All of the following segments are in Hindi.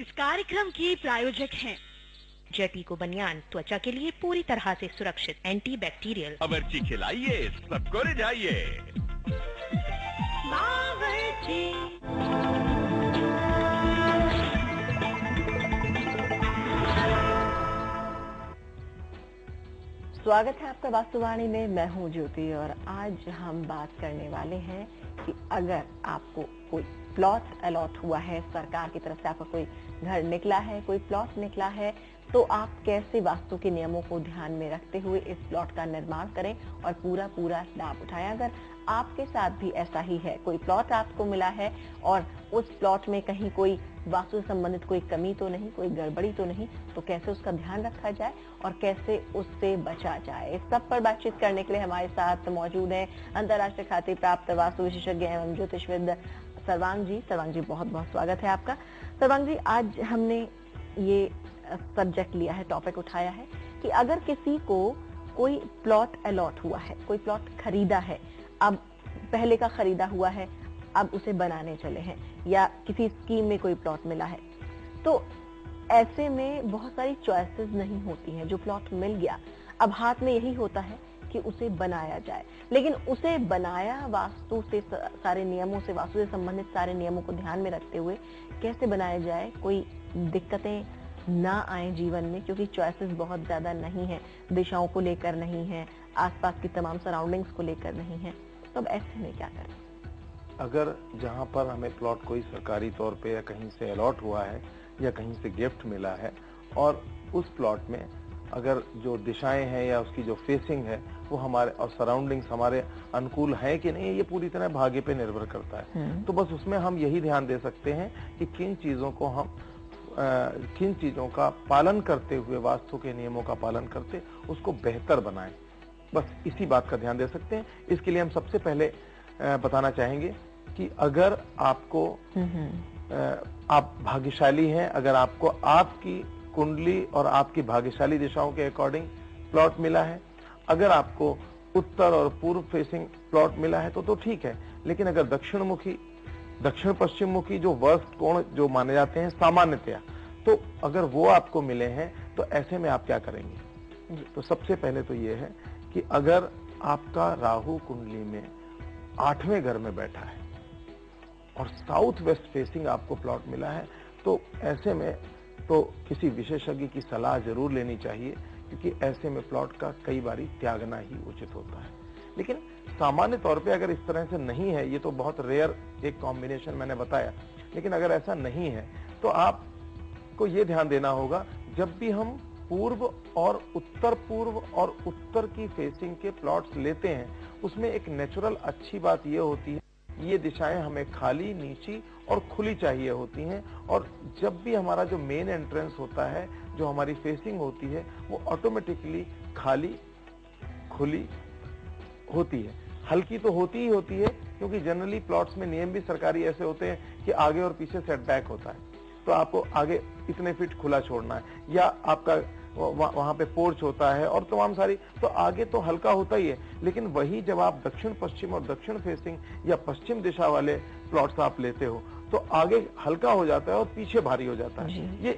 इस कार्यक्रम के प्रायोजक हैं जेटी को बनियान त्वचा के लिए पूरी तरह से सुरक्षित, एंटी बैक्टीरियल। बावर्ची खिलाइए, सबको रिझाइए। बावर्ची। स्वागत है आपका वास्तुवाणी में। मैं हूं ज्योति और आज हम बात करने वाले हैं कि अगर आपको कोई प्लॉट अलॉट हुआ है, सरकार की तरफ से आपका कोई घर निकला है, कोई प्लॉट निकला है, तो आप कैसे वास्तु के नियमों को ध्यान में रखते हुए इस प्लॉट का निर्माण करें और पूरा लाभ उठाएं। अगर आपके साथ भी ऐसा ही है, कोई प्लॉट आपको मिला है और उस प्लॉट में कहीं कोई वास्तु से संबंधित कोई कमी तो नहीं, कोई गड़बड़ी तो नहीं, तो कैसे उसका ध्यान रखा जाए और कैसे उससे बचा जाए, इस सब पर बातचीत करने के लिए हमारे साथ मौजूद है अंतर्राष्ट्रीय ख्याति प्राप्त वास्तु विशेषज्ञ एवं ज्योतिषविद सर्वांग जी। सर्वांग जी, बहुत बहुत स्वागत है आपका। सर्वांग जी, आज हमने ये सब्जेक्ट लिया है, टॉपिक उठाया है कि अगर किसी को कोई प्लॉट अलॉट हुआ है, कोई प्लॉट खरीदा है, अब पहले का खरीदा हुआ है, अब उसे बनाने चले हैं, या किसी स्कीम में कोई प्लॉट मिला है, तो ऐसे में बहुत सारी चॉइसेस नहीं होती हैं। जो प्लॉट मिल गया, अब हाथ में यही होता है कि उसे बनाया जाए, लेकिन उसे बनाया वास्तु से, सारे नियमों से, वास्तु से संबंधित सारे नियमों को ध्यान में रखते हुए कैसे बनाया जाए, कोई दिक्कतें ना आए जीवन में, क्योंकि चॉइसेस बहुत ज्यादा नहीं है, दिशाओं को लेकर नहीं है, आसपास की तमाम सराउंडिंग्स को लेकर नहीं है, तो अब ऐसे में क्या करें? अगर जहां पर हमें प्लॉट कोई सरकारी तौर पे या कहीं से अलॉट हुआ है या कहीं से गिफ्ट मिला है और उस प्लॉट में अगर जो दिशाएं हैं या उसकी जो फेसिंग है वो हमारे और सराउंडिंग्स हमारे अनुकूल है कि नहीं, ये पूरी तरह भाग्य पे निर्भर करता है। तो बस उसमें हम यही ध्यान दे सकते हैं कि किन चीजों का पालन करते हुए, वास्तु के नियमों का पालन करते उसको बेहतर बनाएं, बस इसी बात का ध्यान दे सकते हैं। इसके लिए हम सबसे पहले बताना चाहेंगे कि अगर आपको आप भाग्यशाली हैं, अगर आपको आपकी कुंडली और आपकी भाग्यशाली दिशाओं के अकॉर्डिंग प्लॉट मिला है, अगर आपको उत्तर और पूर्व फेसिंग प्लॉट मिला है तो ठीक है, लेकिन अगर दक्षिण पश्चिम मुखी जो वर्स्ट कोण जो माने जाते हैं सामान्यतया, तो अगर वो आपको मिले हैं तो ऐसे में आप क्या करेंगे? तो सबसे पहले तो ये है कि अगर आपका राहु कुंडली में 8वें घर में बैठा है और साउथ वेस्ट फेसिंग आपको प्लॉट मिला है, तो ऐसे में तो किसी विशेषज्ञ की सलाह जरूर लेनी चाहिए, क्योंकि ऐसे में प्लॉट का कई बारी त्यागना ही उचित होता है। लेकिन सामान्य तौर पे अगर इस तरह से नहीं है, ये तो बहुत रेयर एक कॉम्बिनेशन मैंने बताया, लेकिन अगर ऐसा नहीं है तो आपको ये ध्यान देना होगा, जब भी हम पूर्व और उत्तर की फेसिंग के प्लॉट्स लेते हैं, उसमें एक नेचुरल अच्छी बात ये होती है, ये दिशाएं हमें खाली, नीची और खुली चाहिए होती हैं, और जब भी हमारा जो मेन एंट्रेंस होता है, जो हमारी फेसिंग होती है, वो ऑटोमेटिकली खाली, खुली होती है। हल्की तो होती ही होती है, क्योंकि जनरली प्लॉट्स में नियम भी सरकारी ऐसे होते हैं कि आगे और पीछे सेटबैक होता है, तो आपको आगे इतने फीट खुला छोड़ना है, या आपका वहां पे पोर्च होता है और तमाम सारी, तो आगे तो हल्का होता ही है। लेकिन वही जब आप दक्षिण पश्चिम और दक्षिण फेसिंग या पश्चिम दिशा वाले प्लॉट्स आप लेते हो, तो आगे हल्का हो जाता है और पीछे भारी हो जाता है।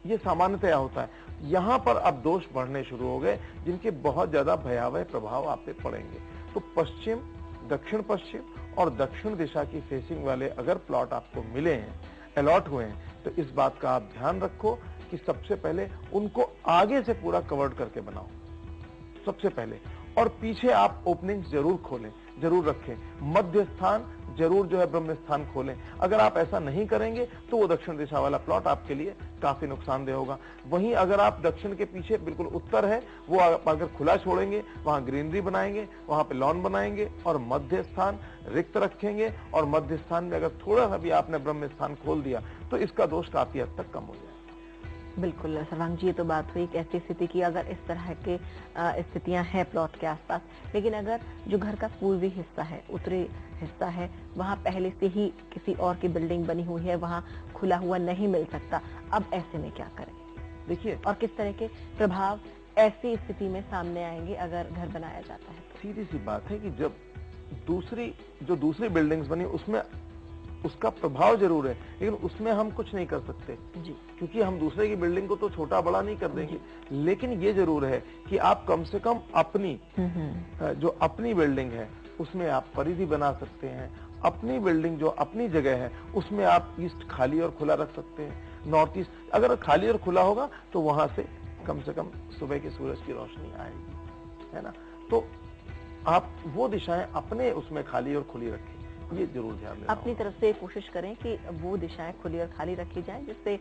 ये सामान्यतया होता है। यहाँ पर अब दोष बढ़ने शुरू हो गए, जिनके बहुत ज्यादा भयावह प्रभाव आप पे पड़ेंगे। तो पश्चिम, दक्षिण पश्चिम और दक्षिण दिशा की फेसिंग वाले अगर प्लॉट आपको मिले हैं, अलॉट हुए हैं, तो इस बात का आप ध्यान रखो कि सबसे पहले उनको आगे से पूरा कवर्ड करके बनाओ सबसे पहले, और पीछे आप ओपनिंग्स जरूर खोलें, जरूर रखें, मध्य स्थान जरूर जो है ब्रह्म स्थान खोलें। अगर आप ऐसा नहीं करेंगे तो वो दक्षिण दिशा वाला प्लॉट आपके लिए काफी नुकसानदेह होगा। वहीं अगर आप दक्षिण के पीछे बिल्कुल उत्तर है, वो अगर खुला छोड़ेंगे, वहां ग्रीनरी बनाएंगे, वहां पे लॉन बनाएंगे और मध्य स्थान रिक्त रखेंगे, और मध्य स्थान में अगर थोड़ा सा भी आपने ब्रह्म स्थान खोल दिया तो इसका दोष काफी हद तक कम हो जाएगा। बिल्कुल सर्वांग जी, ये तो बात हुई एक ऐसी स्थिति की अगर इस तरह के स्थितियां हैं प्लॉट के आसपास, लेकिन अगर जो घर का पूर्वी हिस्सा है, उत्तरी हिस्सा है, वहां पहले से ही किसी और की बिल्डिंग बनी हुई है, वहां खुला हुआ नहीं मिल सकता, अब ऐसे में क्या करें? देखिए, और किस तरह के प्रभाव ऐसी स्थिति में सामने आएंगे अगर घर बनाया जाता है? सीधी सी बात है कि जब दूसरी बिल्डिंग्स बनी, उसमें उसका प्रभाव जरूर है, लेकिन उसमें हम कुछ नहीं कर सकते जी। क्योंकि हम दूसरे की बिल्डिंग को तो छोटा बड़ा नहीं कर देंगे। लेकिन ये जरूर है कि आप कम से कम अपनी जो अपनी बिल्डिंग है उसमें आप परिधि बना सकते हैं। अपनी बिल्डिंग जो अपनी जगह है उसमें आप ईस्ट खाली और खुला रख सकते हैं। नॉर्थ ईस्ट अगर खाली और खुला होगा तो वहां से कम सुबह के सूरज की रोशनी आएगी, है ना। तो आप वो दिशाएं अपने उसमें खाली और खुली रखें, ये जरूर ध्यान देना अपनी तरफ से कोशिश करें कि वो दिशाएं खुली और खाली रखी जाएं जिससे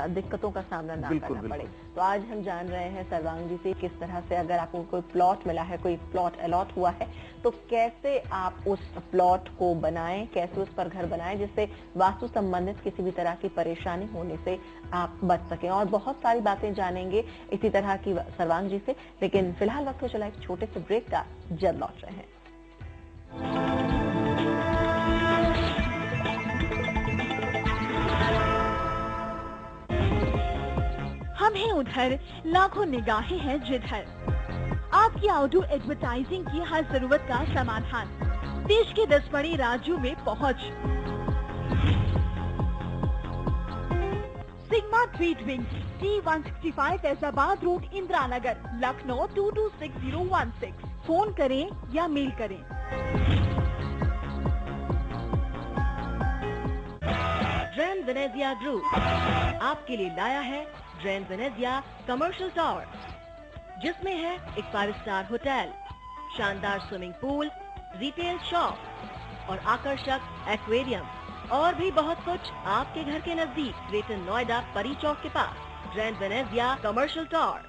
दिक्कतों का सामना ना करना पड़े। तो आज हम जान रहे हैं सर्वांग जी से किस तरह से अगर आपको कोई प्लॉट मिला है, कोई प्लॉट अलॉट हुआ है, तो कैसे आप उस प्लॉट को बनाएं, कैसे उस पर घर बनाएं जिससे वास्तु संबंधित किसी भी तरह की परेशानी होने से आप बच सकें। और बहुत सारी बातें जानेंगे इसी तरह की सर्वांग जी से, लेकिन फिलहाल वक्त हो चला एक छोटे से ब्रेक का, जल्द लौट रहे हैं। हम हैं उधर, लाखों निगाहें हैं जिधर। आपकी आउटडोर एडवर्टाइजिंग की हर जरूरत का समाधान, देश के 10 बड़े राज्यों में पहुंच। Sigma Treat Wing, T165 Faizabad road, Indira Nagar, Lucknow 226016। Phone करें या मेल करें। ग्रैंड वेनेजिया ग्रुप आपके लिए लाया है ग्रैंड वेनेजिया कमर्शियल टावर, जिसमें है एक 5 स्टार होटल, शानदार स्विमिंग पूल, रिटेल शॉप और आकर्षक एक्वेरियम और भी बहुत कुछ आपके घर के नजदीक ग्रेटर नोएडा परी चौक के पास। Grand Venezia commercial tower.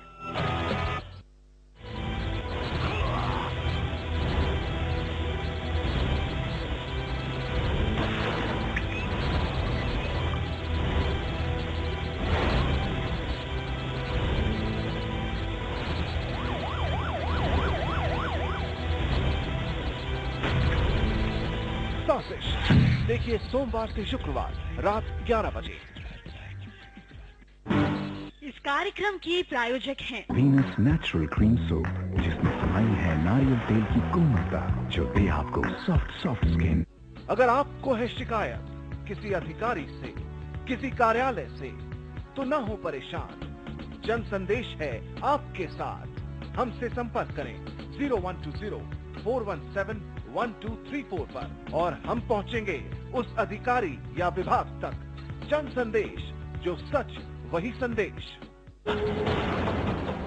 देखिए सोमवार से शुक्रवार रात 11 बजे। इस कार्यक्रम के प्रायोजक हैं वीनस नेचुरल क्रीम सोप, जिसमें समाई है नारियल तेल की कोमलता जो दे आपको सॉफ्ट स्किन। अगर आपको है शिकायत किसी अधिकारी से, किसी कार्यालय से, तो न हो परेशान, जन संदेश है आपके साथ। हमसे संपर्क करें 0120-417-1234 पर और हम पहुंचेंगे उस अधिकारी या विभाग तक। जन संदेश, जो सच वही संदेश।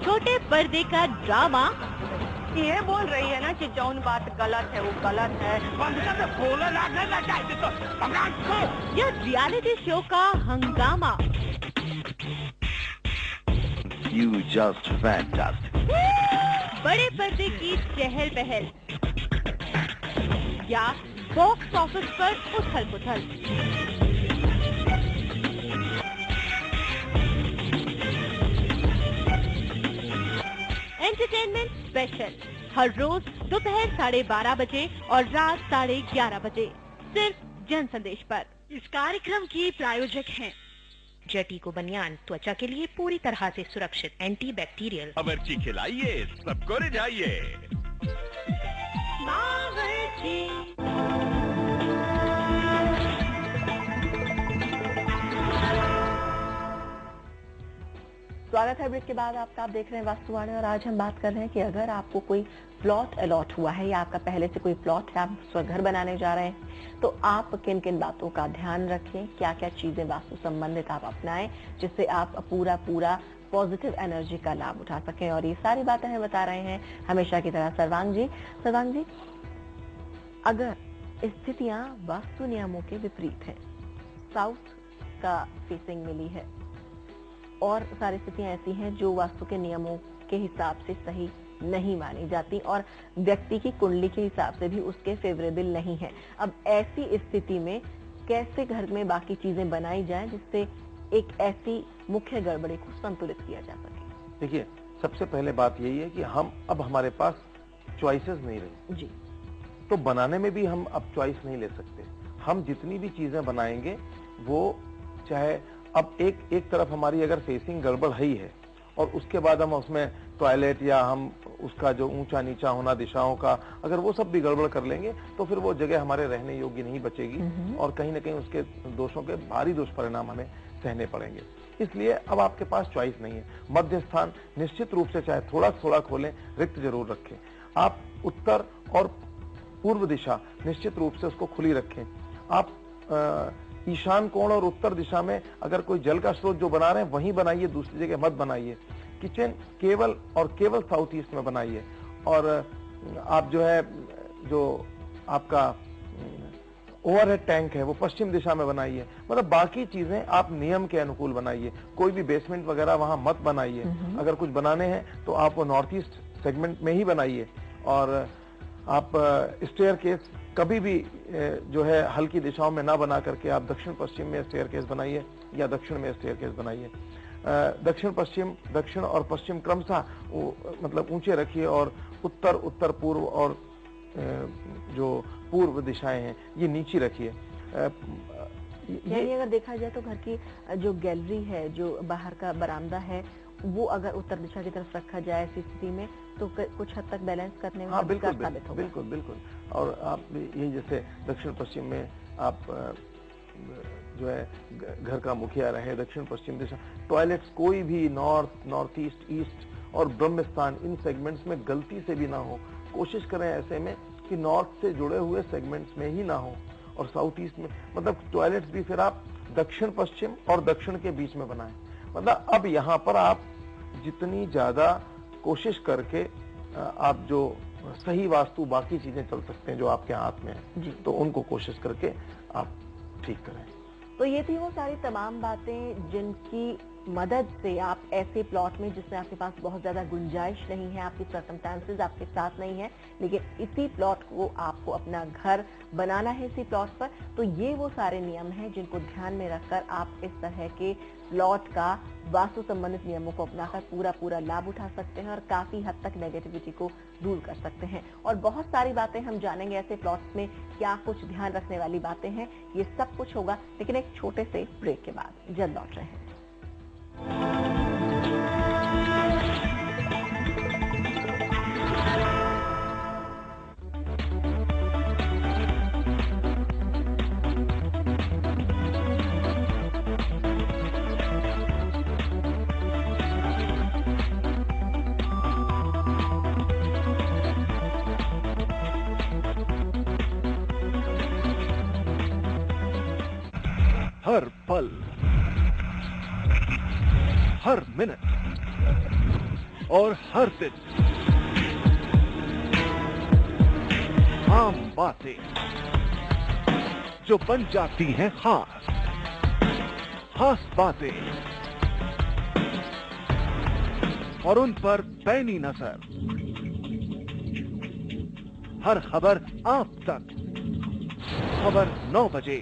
छोटे पर्दे का ड्रामा। ये बोल रही है ना कि जौन बात गलत है वो गलत है। या रियलिटी शो का हंगामा। You just fantastic. बड़े पर्दे की चहल पहल या बॉक्स ऑफिस पर उथल पुथल। एंटरटेनमेंट स्पेशल हर रोज दोपहर 12:30 बजे और रात 11:30 बजे, सिर्फ जन संदेश पर। इस कार्यक्रम के प्रायोजक हैं जेटिको बनियान, त्वचा के लिए पूरी तरह से सुरक्षित, एंटी बैक्टीरियल। बावर्ची खिलाइए, सबको रिझाइए। स्वागत है ब्रेक के बाद आपका। आप देख रहे हैं वास्तुवाणी और आज हम बात कर रहे हैं कि अगर आपको कोई प्लॉट अलॉट हुआ है या आपका पहले से कोई प्लॉट है, आप घर बनाने जा रहे हैं, तो आप किन किन बातों का ध्यान रखें, क्या क्या चीजें वास्तु संबंधित आप अपनाएं जिससे आप पूरा पॉजिटिव एनर्जी का लाभ उठा सकें। और ये सारी बातें हमें बता रहे हैं हमेशा की तरह सर्वांग जी। सर्वांग जी, अगर स्थितियां वास्तु नियमों के विपरीत हैं, साउथ का फेसिंग मिली है और सारी स्थितियां ऐसी हैं जो वास्तु के नियमों के हिसाब से सही नहीं मानी जाती और व्यक्ति की कुंडली के हिसाब से भी उसके फेवरेबल नहीं है, अब ऐसी स्थिति में कैसे घर में बाकी चीजें बनाई जाएं जिससे एक ऐसी मुख्य गड़बड़ी को संतुलित किया जा सके? देखिए, सबसे पहले बात यही है कि अब हमारे पास चॉइसेस नहीं रही जी, तो बनाने में भी हम अब चॉइस नहीं ले सकते। हम जितनी भी चीजें बनाएंगे वो चाहे अब एक तरफ हमारी अगर फेसिंग गड़बड़ ही है और उसके बाद हम उसमें टॉयलेट या हम उसका जो ऊंचा नीचा होना दिशाओं का, अगर वो सब भी गड़बड़ कर लेंगे तो फिर वो जगह हमारे रहने योग्य नहीं बचेगी और कहीं ना कहीं उसके दोषों के भारी दुष्परिणाम हमें सहने पड़ेंगे। इसलिए अब आपके पास चॉइस नहीं है। मध्य स्थान निश्चित रूप से चाहे थोड़ा थोड़ा खोलें, रिक्त जरूर रखें। आप उत्तर और पूर्व दिशा निश्चित रूप से उसको खुली रखें। आप ईशान कोण और उत्तर दिशा में अगर कोई जल का स्रोत जो बना रहे हैं वहीं बनाइए, दूसरी जगह मत बनाइए। किचन केवल और केवल साउथ ईस्ट में बनाइए। और आप जो है जो आपका ओवरहेड टैंक है वो पश्चिम दिशा में बनाइए। मतलब बाकी चीजें आप नियम के अनुकूल बनाइए। कोई भी बेसमेंट वगैरह वहां मत बनाइए। अगर कुछ बनाने हैं तो आप वो नॉर्थ ईस्ट सेगमेंट में ही बनाइए। और आप स्टेयर केस कभी भी जो है हल्की दिशाओं में ना बना करके आप दक्षिण पश्चिम में स्टेयर केस बनाइए या दक्षिण में स्टेयर केस बनाइए। दक्षिण और पश्चिम क्रमशः मतलब ऊंचे रखिए और उत्तर पूर्व और जो पूर्व दिशाएं हैं ये नीची रखिए। यानी अगर देखा जाए तो घर की जो गैलरी है, जो बाहर का बरामदा है, वो अगर उत्तर दिशा की तरफ रखा जाए ऐसी स्थिति में तो कुछ हद तक बैलेंस करने में साबित होगा। बिल्कुल। और आप यही जैसे दक्षिण पश्चिम में आप जो है घर का मुखिया रहे, दक्षिण पश्चिम दिशा, टॉयलेट्स कोई भी नॉर्थ ईस्ट और ब्रह्म स्थान इन सेगमेंट्स में गलती से भी ना हो। कोशिश करें ऐसे में कि नॉर्थ से जुड़े हुए सेगमेंट्स में ही ना हो। और साउथ ईस्ट में मतलब टॉयलेट्स भी फिर आप दक्षिण पश्चिम और दक्षिण के बीच में बनाएं। मतलब अब यहाँ पर आप जितनी ज्यादा कोशिश करके आप जो सही वास्तु बाकी चीजें चल सकते हैं जो आपके हाथ में है, तो उनको कोशिश करके आप ठीक करें। तो ये थी वो सारी तमाम बातें जिनकी मदद से आप ऐसे प्लॉट में जिसमें आपके पास बहुत ज्यादा गुंजाइश नहीं है, आपकी सर्कमस्टेंसेस आपके साथ नहीं है, लेकिन इसी प्लॉट को आपको अपना घर बनाना है इसी प्लॉट पर, तो ये वो सारे नियम हैं जिनको ध्यान में रखकर आप इस तरह के प्लॉट का वास्तु संबंधित नियमों को अपनाकर पूरा लाभ उठा सकते हैं और काफी हद तक नेगेटिविटी को दूर कर सकते हैं। और बहुत सारी बातें हम जानेंगे ऐसे प्लॉट्स में क्या कुछ ध्यान रखने वाली बातें हैं, ये सब कुछ होगा, लेकिन एक छोटे से ब्रेक के बाद। जल्द लौट रहे हैं। हर पल, हर मिनट और हर दिन आम बातें जो बन जाती हैं खास बातें और उन पर पैनी नजर। हर खबर आप तक। खबर 9 बजे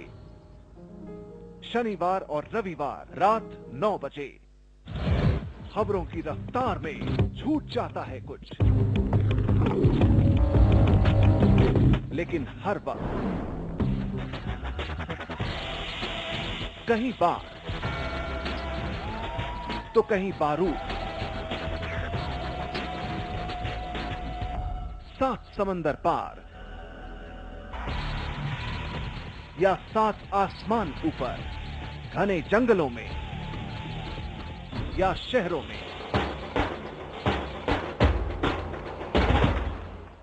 शनिवार और रविवार रात 9 बजे। खबरों की रफ्तार में छूट जाता है कुछ, लेकिन हर वक्त कहीं बार तो कहीं बारूद। 7 समंदर पार या 7 आसमान ऊपर, घने जंगलों में या शहरों में,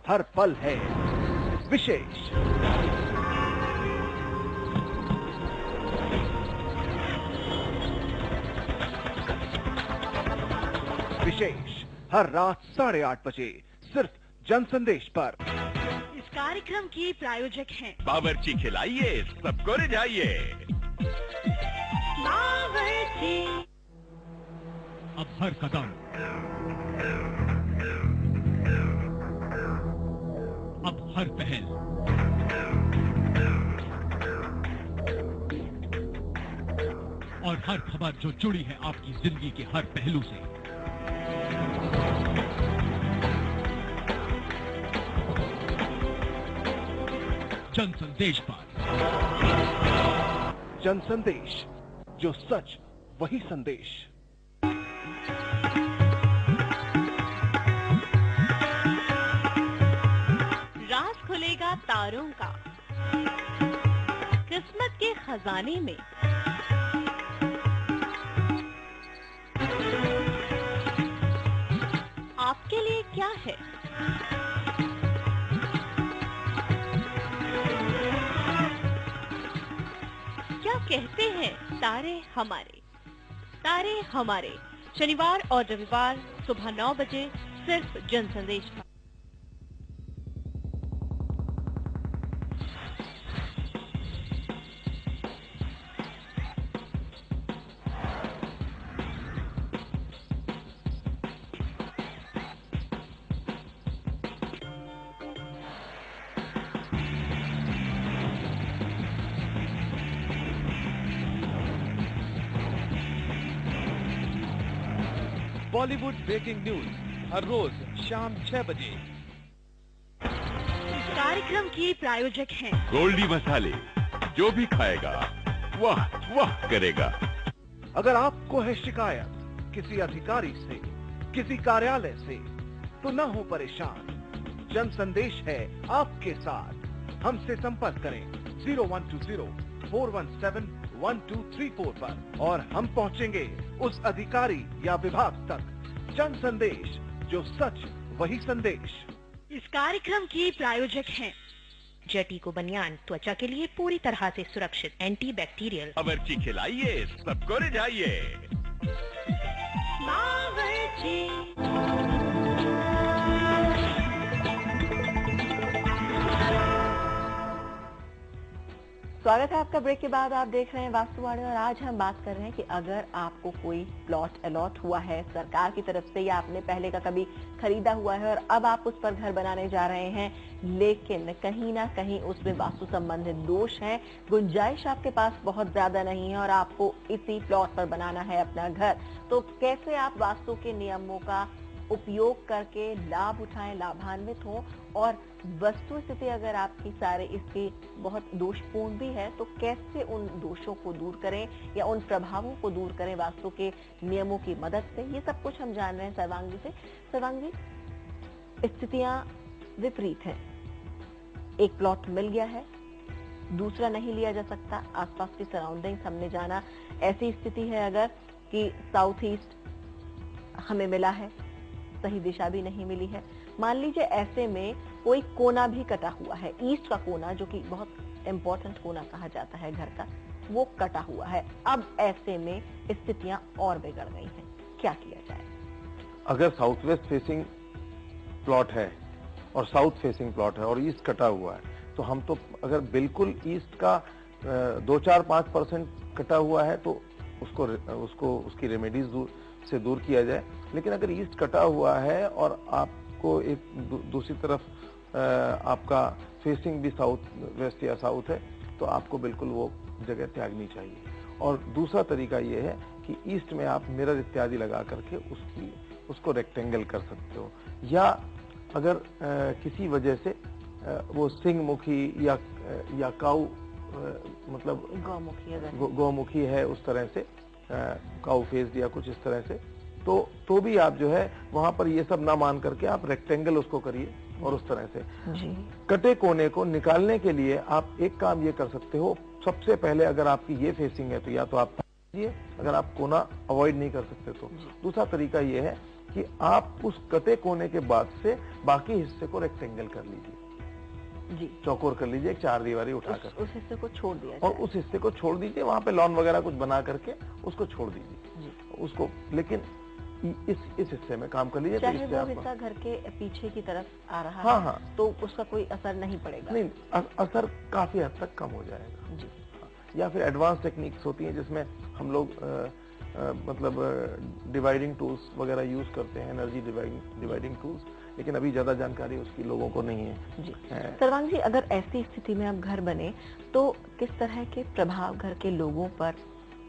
हर पल है विशेष। विशेष हर रात 8:30 बजे सिर्फ जनसंदेश पर। इस कार्यक्रम की प्रायोजक हैं बावर्ची खिलाइए, सबको रिझाइए। बावर्ची। अब हर कदम, अब हर पहल, और हर खबर जो जुड़ी है आपकी जिंदगी के हर पहलू से, जनसंदेश पर। जनसंदेश, जो सच वही संदेश। तारों का। किस्मत के खजाने में आपके लिए क्या है? क्या कहते हैं तारे हमारे? तारे हमारे शनिवार और रविवार सुबह 9 बजे सिर्फ जनसंदेश पर। बॉलीवुड ब्रेकिंग न्यूज हर रोज शाम 6 बजे। इस कार्यक्रम के प्रायोजक हैं गोल्डी मसाले, जो भी खाएगा वाह वाह करेगा। अगर आपको है शिकायत किसी अधिकारी से, किसी कार्यालय से, तो न हो परेशान, जन संदेश है आपके साथ। हमसे संपर्क करें 0120-417-1234 पर और हम पहुंचेंगे उस अधिकारी या विभाग तक। जन संदेश, जो सच वही संदेश। इस कार्यक्रम के प्रायोजक हैं जेटी को बनियान, त्वचा के लिए पूरी तरह से सुरक्षित, एंटी बैक्टीरियल। बावर्ची खिलाइए, सबको रिझाइए। स्वागत है आपका। ब्रेक के बाद आप देख रहे हैं वास्तुवाणी और आज हम बात कर रहे हैं कि अगर आपको कोई प्लॉट अलॉट हुआ है सरकार की तरफ से या आपने पहले का कभी खरीदा हुआ है और अब आप उस पर घर बनाने जा रहे हैं, लेकिन कहीं ना कहीं उसमें वास्तु संबंधित दोष है, गुंजाइश आपके पास बहुत ज्यादा नहीं है और आपको इसी प्लॉट पर बनाना है अपना घर, तो कैसे आप वास्तु के नियमों का उपयोग करके लाभ उठाएं, लाभान्वित हों और वस्तु स्थिति अगर आपकी सारे इसकी बहुत दोषपूर्ण भी है तो कैसे उन दोषों को दूर करें या उन प्रभावों को दूर करें वास्तु के नियमों की मदद से, ये सब कुछ हम जान रहे हैं सर्वांग जी से। सर्वांग जी, स्थितियां विपरीत हैं, एक प्लॉट मिल गया है, दूसरा नहीं लिया जा सकता, आसपास की सराउंडिंग्स हमने जाना, ऐसी स्थिति है अगर कि साउथ ईस्ट हमें मिला है, सही दिशा भी नहीं मिली है, मान लीजिए ऐसे में कोई कोना भी कटा हुआ है, ईस्ट का कोना जो कि बहुत इंपॉर्टेंट कोना कहा जाता है घर का, वो कटा हुआ है, अब ऐसे में स्थितियां और बिगड़ गई हैं, क्या किया जाए? अगर साउथ वेस्ट फेसिंग प्लॉट है और साउथ फेसिंग प्लॉट है और ईस्ट कटा हुआ है, तो हम तो अगर बिल्कुल ईस्ट का 2-4-5% कटा हुआ है तो उसको उसकी रेमेडीज से दूर किया जाए। लेकिन अगर ईस्ट कटा हुआ है और आपको एक दूसरी तरफ आपका फेसिंग भी साउथ वेस्ट या साउथ है, तो आपको बिल्कुल वो जगह त्यागनी चाहिए। और दूसरा तरीका ये है कि ईस्ट में आप मिरर इत्यादि लगा करके उसको रेक्टेंगल कर सकते हो, या अगर किसी वजह से वो सिंहमुखी या काऊ मतलब गौमुखी है, उस तरह से काऊ फेस या कुछ इस तरह से, तो भी आप जो है वहां पर ये सब ना मान करके आप रेक्टेंगल उसको करिए और उस तरह से जी। कटे कोने को निकालने के लिए आप एक काम ये कर सकते हो, सबसे पहले अगर आपकी ये फेसिंग है तो या तो आप कीजिए, अगर आप कोना अवॉइड नहीं कर सकते तो दूसरा तरीका ये है कि आप उस कटे कोने के बाद से बाकी हिस्से को रेक्टेंगल कर लीजिए जी, चौकोर कर लीजिए, एक 4 दीवारी उठाकर उस हिस्से को छोड़ दिया और उस हिस्से को छोड़ दीजिए, वहां पे लॉन वगैरह कुछ बना करके उसको छोड़ दीजिए उसको, लेकिन इस हिस्से में काम कर लीजिए। चाहे वो हिस्सा घर के पीछे की तरफ आ रहा है हाँ, तो उसका कोई असर नहीं पड़ेगा? नहीं, असर काफी हद तक कम हो जाएगा जी। या फिर एडवांस टेक्निक्स होती हैं जिसमें हम लोग मतलब डिवाइडिंग टूल्स वगैरह यूज करते हैं, एनर्जी डिवाइडिंग टूल्स, लेकिन अभी ज्यादा जानकारी उसकी लोगों को नहीं है जी। सर्वांग जी, अगर ऐसी स्थिति में अब घर बने तो किस तरह के प्रभाव घर के लोगों पर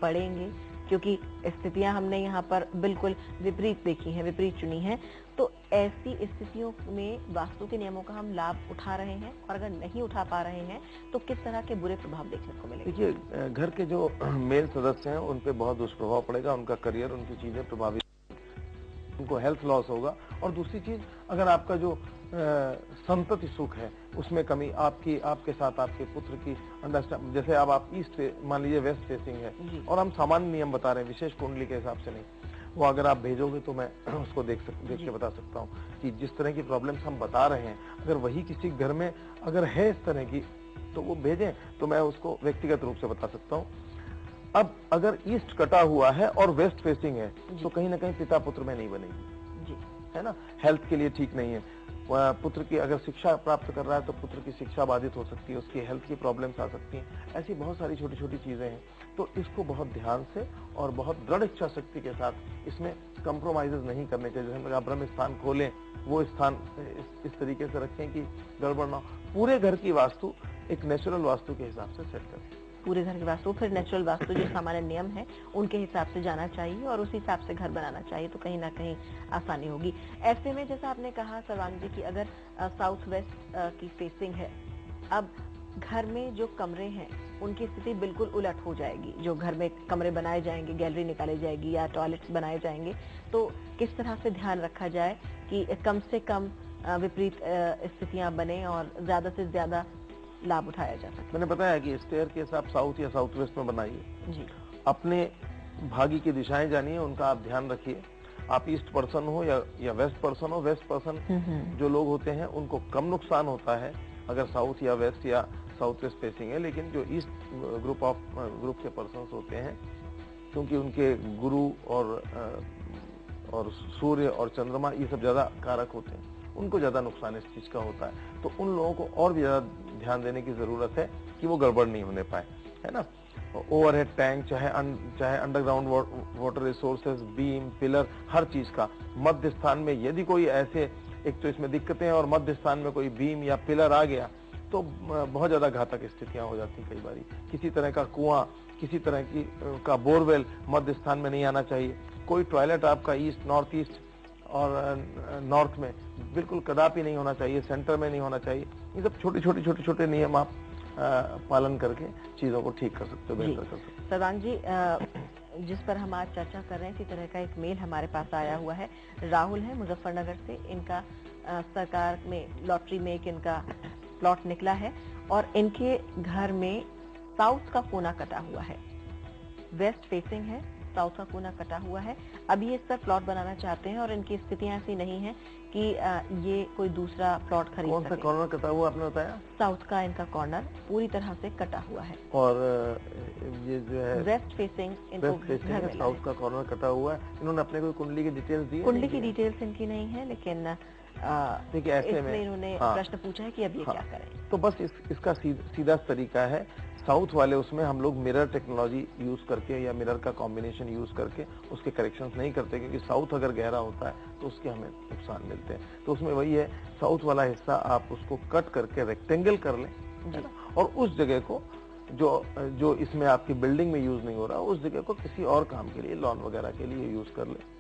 पड़ेंगे? क्योंकि स्थितियां हमने यहाँ पर बिल्कुल विपरीत देखी हैं, विपरीत चुनी है, तो ऐसी स्थितियों में वास्तु के नियमों का हम लाभ उठा रहे हैं और अगर नहीं उठा पा रहे हैं तो किस तरह के बुरे प्रभाव देखने को मिलेंगे? देखिए, घर के जो मेल सदस्य हैं उन पे बहुत दुष्प्रभाव पड़ेगा, उनका करियर, उनकी चीजें प्रभावित, उनको हेल्थ लॉस होगा। और दूसरी चीज, अगर आपका जो संतति सुख है उसमें कमी, आपके साथ आपके पुत्र की अंडरस्टैंड, जैसे अब आप ईस्ट मान लीजिए वेस्ट फेसिंग है और हम सामान्य नियम बता रहे हैं विशेष कुंडली के हिसाब से नहीं, वो अगर आप भेजोगे तो मैं उसको देख के बता सकता हूँ कि जिस तरह की प्रॉब्लम्स हम बता रहे हैं अगर वही किसी घर में अगर है इस तरह की तो वो भेजें तो मैं उसको व्यक्तिगत रूप से बता सकता हूँ। अब अगर ईस्ट कटा हुआ है और वेस्ट फेसिंग है तो कहीं ना कहीं पिता पुत्र में नहीं बनेगी जी, है ना, हेल्थ के लिए ठीक नहीं है। पुत्र की अगर शिक्षा प्राप्त कर रहा है तो पुत्र की शिक्षा बाधित हो सकती है, उसकी हेल्थ की प्रॉब्लम्स आ सकती हैं, ऐसी बहुत सारी छोटी छोटी चीजें हैं। तो इसको बहुत ध्यान से और बहुत दृढ़ इच्छा शक्ति के साथ इसमें कंप्रोमाइजेस नहीं करने चाहिए। जैसे हम ब्रह्म स्थान खोलें वो स्थान इस तरीके से रखें कि गड़बड़ ना हो। पूरे घर की वास्तु एक नेचुरल वास्तु के हिसाब से सेट करें। पूरे घर की वास्तु, फिर नेचुरल वास्तु जो सामान्य नियम है उनके हिसाब से जाना चाहिए और उसी हिसाब से घर बनाना चाहिए, तो कहीं ना कहीं आसानी होगी। ऐसे में जैसा आपने कहा सर्वांग जी की अगर साउथ वेस्ट की फेसिंग है, अब घर में जो कमरे हैं उनकी स्थिति बिल्कुल उलट हो जाएगी। जो घर में कमरे बनाए जाएंगे, गैलरी निकाले जाएगी या टॉयलेट्स बनाए जाएंगे, तो किस तरह से ध्यान रखा जाए कि कम से कम विपरीत स्थितियां बने और ज्यादा से ज्यादा लाभ उठाया जा सके। मैंने बताया कि स्टेयर केस आप साउथ या साउथ वेस्ट में बनाइए जी, अपने भागी की दिशाएं जानिए, उनका आप ध्यान रखिए। आप ईस्ट पर्सन हो या वेस्ट पर्सन हो, वेस्ट पर्सन जो लोग होते हैं उनको कम नुकसान होता है अगर साउथ या वेस्ट या साउथ वेस्ट फेसिंग है, लेकिन जो ईस्ट ग्रुप के पर्सन होते हैं क्योंकि उनके गुरु और सूर्य और चंद्रमा ये सब ज्यादा कारक होते हैं, उनको ज्यादा नुकसान इस चीज का होता है। तो उन लोगों को और भी ज्यादा ध्यान देने की जरूरत है कि वो गड़बड़ नहीं होने पाए, है ना। ओवरहेड टैंक चाहे underground water resources, beam, pillar, हर चीज का मध्य स्थान में यदि कोई ऐसे, एक तो इसमें दिक्कतें हैं और मध्य स्थान में कोई बीम या पिलर आ गया तो बहुत ज्यादा घातक स्थितियां हो जाती कई बारी। किसी तरह का कुआं, किसी तरह का बोरवेल मध्य स्थान में नहीं आना चाहिए। कोई टॉयलेट आपका ईस्ट, नॉर्थ ईस्ट और नॉर्थ में बिल्कुल कदापि नहीं होना चाहिए, सेंटर में नहीं होना चाहिए। ये सब छोटे नियम आप पालन करके चीजों को ठीक कर सकते हो, बेहतर कर सकते हो। सर्वांग जी, जिस पर हम आज चर्चा कर रहे हैं, इसी तरह का एक मेल हमारे पास आया हुआ है। राहुल है मुजफ्फरनगर से, इनका सरकार में लॉटरी में एक इनका प्लॉट निकला है और इनके घर में साउथ का कोना कटा हुआ है, वेस्ट फेसिंग है, साउथ का कोना कटा हुआ है। अभी ये इस पर प्लॉट बनाना चाहते हैं और इनकी स्थितियां ऐसी नहीं है कि ये कोई दूसरा प्लॉट खरीद सके। कौन सा कॉर्नर कटा हुआ आपने बताया? साउथ का इनका कॉर्नर पूरी तरह से कटा हुआ है और ये जो है वेस्ट फेसिंग इनको घर में साउथ का कॉर्नर कटा हुआ है। इन्होंने अपने कोई कुंडली की डिटेल्स दी? कुंडली की डिटेल्स इनकी नहीं है, लेकिन देखिए ऐसे में इन्होंने प्रश्न पूछा है कि अब ये क्या करें। तो बस इसका सीधा तरीका है, साउथ वाले उसमें हम लोग मिरर टेक्नोलॉजी यूज करके या मिरर का कॉम्बिनेशन यूज करके उसके करेक्शंस नहीं करते, क्योंकि साउथ अगर गहरा होता है तो उसके हमें नुकसान मिलते हैं। तो उसमें वही है, साउथ वाला हिस्सा आप उसको कट करके रेक्टेंगल कर लें, है ना, और उस जगह को जो इसमें आपकी बिल्डिंग में यूज नहीं हो रहा, उस जगह को किसी और काम के लिए, लॉन वगैरह के लिए यूज कर ले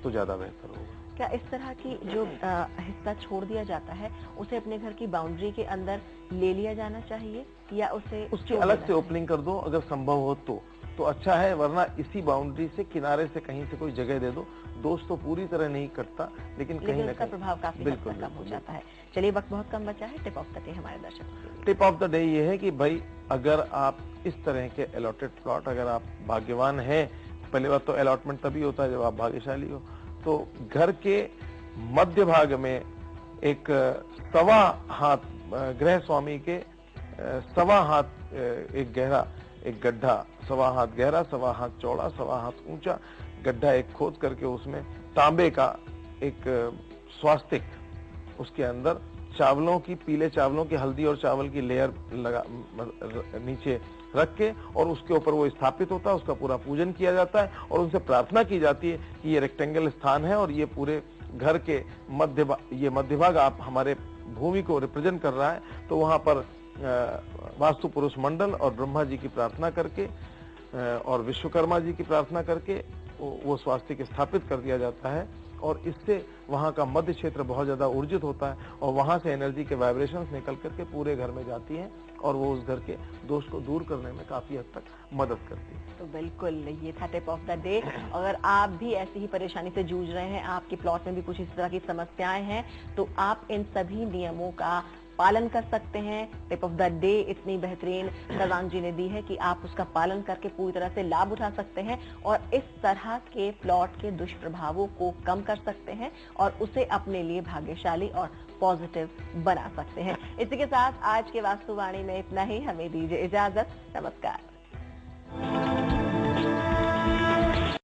तो ज्यादा बेहतर होगा। क्या इस तरह की जो हिस्सा छोड़ दिया जाता है उसे अपने घर की बाउंड्री के अंदर ले लिया जाना चाहिए या उसकी अलग से ओपनिंग कर दो अगर संभव हो तो अच्छा है, वरना इसी बाउंड्री से किनारे से कहीं से कोई जगह दे दो। दोस्त तो पूरी तरह नहीं कटता, लेकिन कहीं ना कहीं प्रभाव काफी बिल्कुल कम हो जाता है। चलिए, वक्त बहुत कम बचा है। टिप ऑफ द डे हमारे दर्शकों। टिप ऑफ द डे ये है कि भाई अगर आप इस तरह के अलॉटेड प्लॉट, अगर आप भाग्यवान हैं, पहले बात तो अलॉटमेंट तभी होता है जब आप भाग्यशाली हो, तो घर के मध्य भाग में एक 1.25 हाथ गृह स्वामी के 1.25 हाथ एक गड्ढा, 1.25 हाथ गहरा, 1.25 हाथ चौड़ा, 1.25 हाथ ऊंचा गड्ढा एक खोद करके उसमें तांबे का एक स्वास्तिक, उसके अंदर चावलों की, पीले चावलों की, हल्दी और चावल की लेयर लगा नीचे रख के और उसके ऊपर वो स्थापित होता है, उसका पूरा पूजन किया जाता है और उनसे प्रार्थना की जाती है कि ये रेक्टेंगल स्थान है और ये पूरे घर के मध्य भाग आप हमारे भूमि को रिप्रेजेंट कर रहा है। तो वहां पर वास्तु पुरुष मंडल और ब्रह्मा जी की प्रार्थना करके और विश्वकर्मा जी की प्रार्थना करके वो स्वास्तिक स्थापित कर दिया जाता है और इससे वहाँ का मध्य क्षेत्र बहुत ज्यादा ऊर्जित होता है और वहाँ से एनर्जी के वाइब्रेशंस निकल करके पूरे घर में जाती हैं और वो उस घर के दोष को दूर करने में काफी हद तक मदद करती है। तो बिल्कुल ये था टिप ऑफ द डे। अगर आप भी ऐसी ही परेशानी से जूझ रहे हैं, आपके प्लॉट में भी कुछ इस तरह की समस्याएं हैं, तो आप इन सभी नियमों का पालन कर सकते हैं। टिप ऑफ द डे इतनी बेहतरीन सर्वांग जी ने दी है कि आप उसका पालन करके पूरी तरह से लाभ उठा सकते हैं और इस तरह के प्लॉट के दुष्प्रभावों को कम कर सकते हैं और उसे अपने लिए भाग्यशाली और पॉजिटिव बना सकते हैं। इसी के साथ आज के वास्तुवाणी में इतना ही। हमें दीजिए इजाजत। नमस्कार।